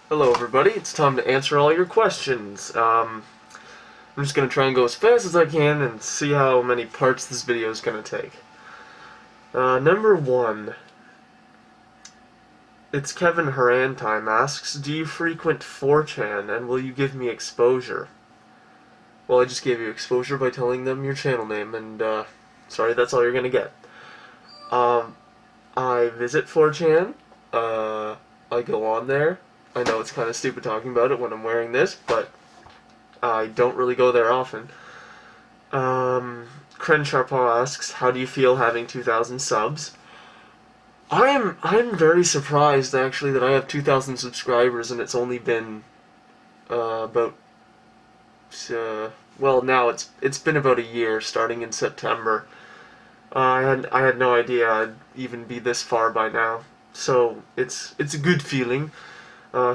Hello everybody, it's time to answer all your questions. I'm just going to try and go as fast as I can and see how many parts this video is going to take. Number 1. It's Kevin Haran time asks, do you frequent 4chan and will you give me exposure? Well, I just gave you exposure by telling them your channel name and, sorry, that's all you're going to get. I visit 4chan, I go on there. I know it's kind of stupid talking about it when I'm wearing this, but I don't really go there often. Kren Sharpaw asks, how do you feel having 2,000 subs? I'm very surprised, actually, that I have 2,000 subscribers and it's only been, well, now it's been about a year, starting in September. I had no idea I'd even be this far by now, so it's a good feeling.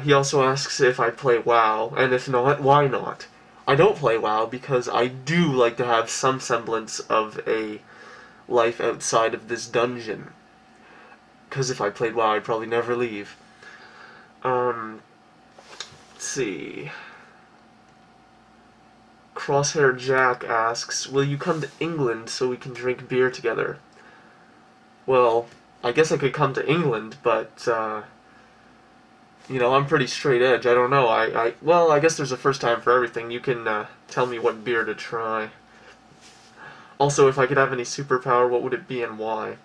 He also asks if I play WoW, and if not, why not? I don't play WoW because I do like to have some semblance of a life outside of this dungeon. Because if I played WoW, I'd probably never leave. Let's see. Crosshair Jack asks, will you come to England so we can drink beer together? Well, I guess I could come to England, but, you know, I'm pretty straight edge. I don't know. Well, I guess there's a first time for everything. You can tell me what beer to try. Also, if I could have any superpower, what would it be and why?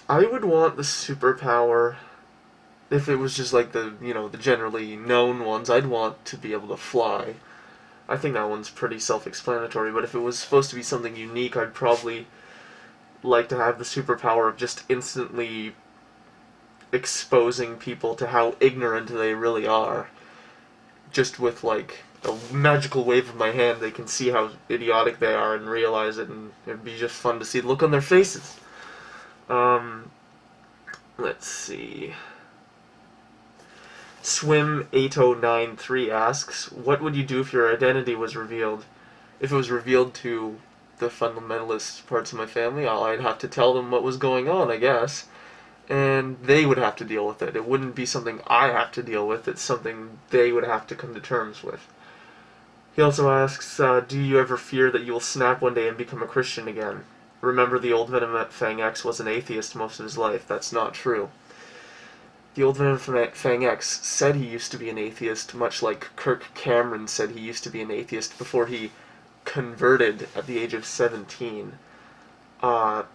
I would want the superpower, if it was just like the, you know, the generally known ones, I'd want to be able to fly. I think that one's pretty self-explanatory, but if it was supposed to be something unique, I'd probably like to have the superpower of just instantly exposing people to how ignorant they really are. Just with, like, a magical wave of my hand, they can see how idiotic they are and realize it, and it'd be just fun to see the look on their faces. Let's see. Swim8093 asks, what would you do if your identity was revealed? If it was revealed to the fundamentalist parts of my family, I'd have to tell them what was going on, I guess. And they would have to deal with it. It wouldn't be something I have to deal with, it's something they would have to come to terms with. He also asks, do you ever fear that you will snap one day and become a Christian again? Remember, the old Venom Fang X was an atheist most of his life. That's not true. The old Venom Fang X said he used to be an atheist, much like Kirk Cameron said he used to be an atheist before he converted at the age of 17. I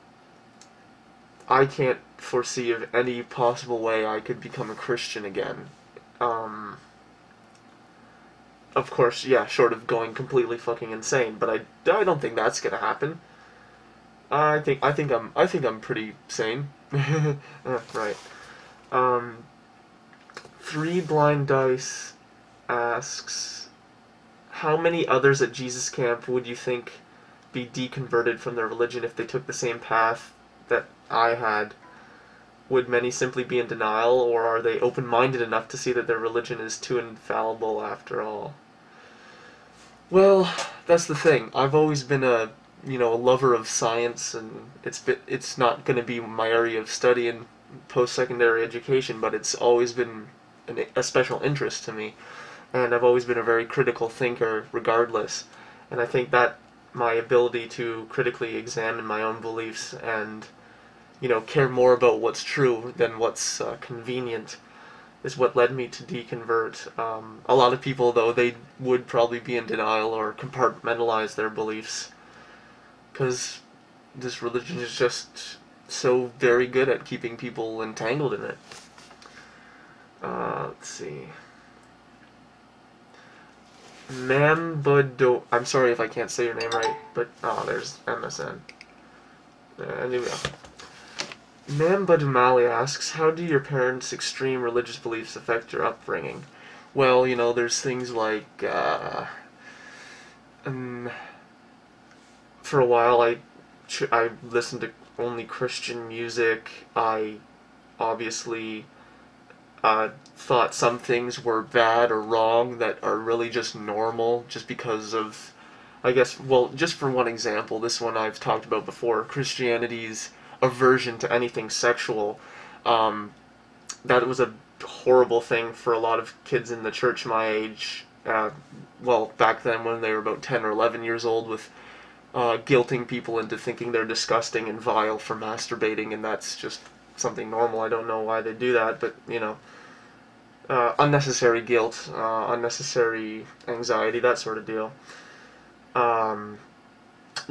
can't foresee of any possible way I could become a Christian again. Of course, yeah, short of going completely fucking insane, but I don't think that's gonna happen. I think I'm pretty sane. Right. Three Blind Dice asks, how many others at Jesus Camp would you think be deconverted from their religion if they took the same path that I had? Would many simply be in denial, or are they open-minded enough to see that their religion is too infallible after all? Well, that's the thing. I've always been a lover of science, and it's not going to be my area of study in post-secondary education, but it's always been a special interest to me, and I've always been a very critical thinker regardless, and I think that my ability to critically examine my own beliefs and, you know, care more about what's true than what's convenient is what led me to deconvert. A lot of people, though, they would probably be in denial or compartmentalize their beliefs, because this religion is just so very good at keeping people entangled in it. Let's see. Mambudo, I'm sorry if I can't say your name right, but, there's MSN. Anyway. Mambadumali asks, how do your parents' extreme religious beliefs affect your upbringing? Well, you know, there's things like, for a while I listened to only Christian music. I obviously thought some things were bad or wrong that are really just normal, just because of, I guess, well, just for one example, this one I've talked about before, Christianity's aversion to anything sexual. That was a horrible thing for a lot of kids in the church my age. Well, back then when they were about 10 or 11 years old, with guilting people into thinking they're disgusting and vile for masturbating, and that's just something normal. I don't know why they do that, but, you know, unnecessary guilt, unnecessary anxiety, that sort of deal.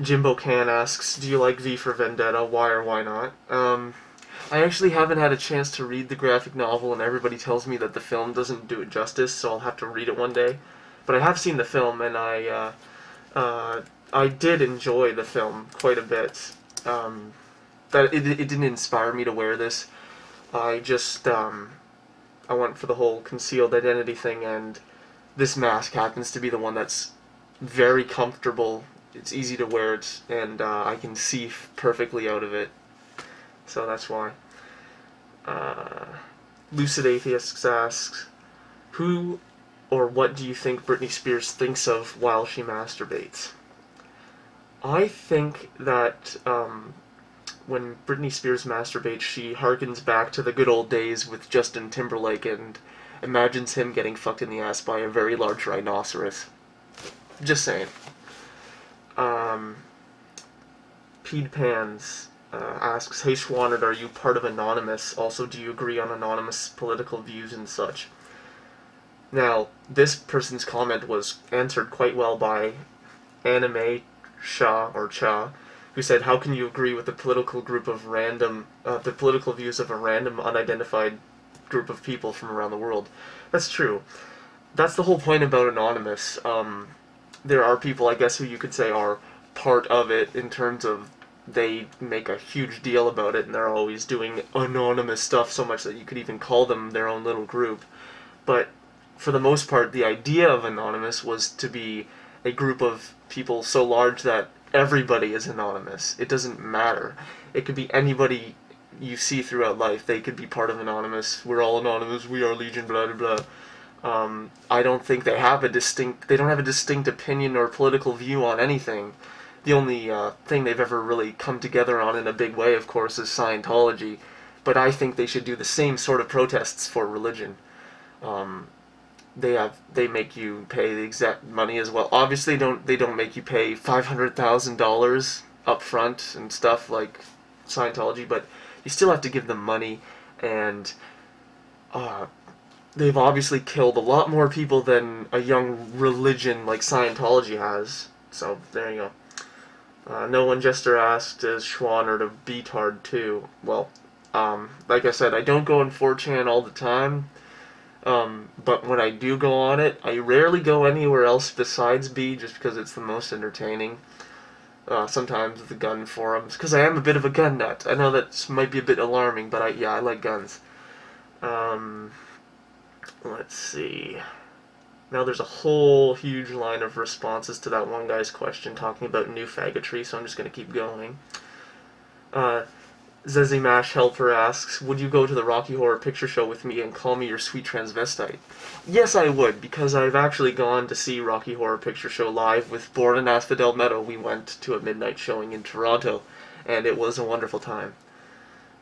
Jimbo Can asks, do you like V for Vendetta? Why or why not? I actually haven't had a chance to read the graphic novel, and everybody tells me that the film doesn't do it justice, so I'll have to read it one day. But I have seen the film, and I did enjoy the film quite a bit. That it didn't inspire me to wear this. I just I went for the whole concealed identity thing, and this mask happens to be the one that's very comfortable. It's easy to wear it, and I can see perfectly out of it. So that's why. Lucid Atheists asks, who or what do you think Britney Spears thinks of while she masturbates? I think that when Britney Spears masturbates, she harkens back to the good old days with Justin Timberlake and imagines him getting fucked in the ass by a very large rhinoceros. Just saying. Pede Pans asks, hey Schwannert, are you part of Anonymous? Also, do you agree on Anonymous political views and such? Now, this person's comment was answered quite well by Anime Cha, who said, how can you agree with the political group of the political views of a random unidentified group of people from around the world? That's true. That's the whole point about Anonymous. There are people, I guess, who you could say are part of it in terms of they make a huge deal about it, and they're always doing anonymous stuff so much that you could even call them their own little group. But for the most part, the idea of Anonymous was to be a group of people so large that everybody is anonymous. It doesn't matter. It could be anybody you see throughout life. They could be part of Anonymous. We're all anonymous. We are Legion. Blah blah blah. I don't think they have a distinct. They don't have a distinct opinion or political view on anything. The only thing they've ever really come together on in a big way, of course, is Scientology. But I think they should do the same sort of protests for religion. They make you pay the exact money as well. Obviously, they don't make you pay $500,000 up front and stuff like Scientology, but you still have to give them money, and they've obviously killed a lot more people than a young religion like Scientology has. So there you go. No One Jester asked, is Schwannert a beatard too? Well, like I said, I don't go on 4chan all the time. But when I do go on it, I rarely go anywhere else besides B, just because it's the most entertaining. Sometimes the gun forums, because I am a bit of a gun nut. I know that might be a bit alarming, but I like guns. Let's see. Now there's a whole huge line of responses to that one guy's question talking about new faggotry, so I'm just going to keep going. Zezzy Mash Helper asks, would you go to the Rocky Horror Picture Show with me and call me your sweet transvestite? Yes, I would, because I've actually gone to see Rocky Horror Picture Show live with Born in Asphodel Meadow. We went to a midnight showing in Toronto, and it was a wonderful time.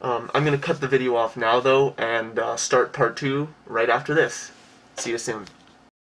I'm going to cut the video off now, though, and start part 2 right after this. See you soon.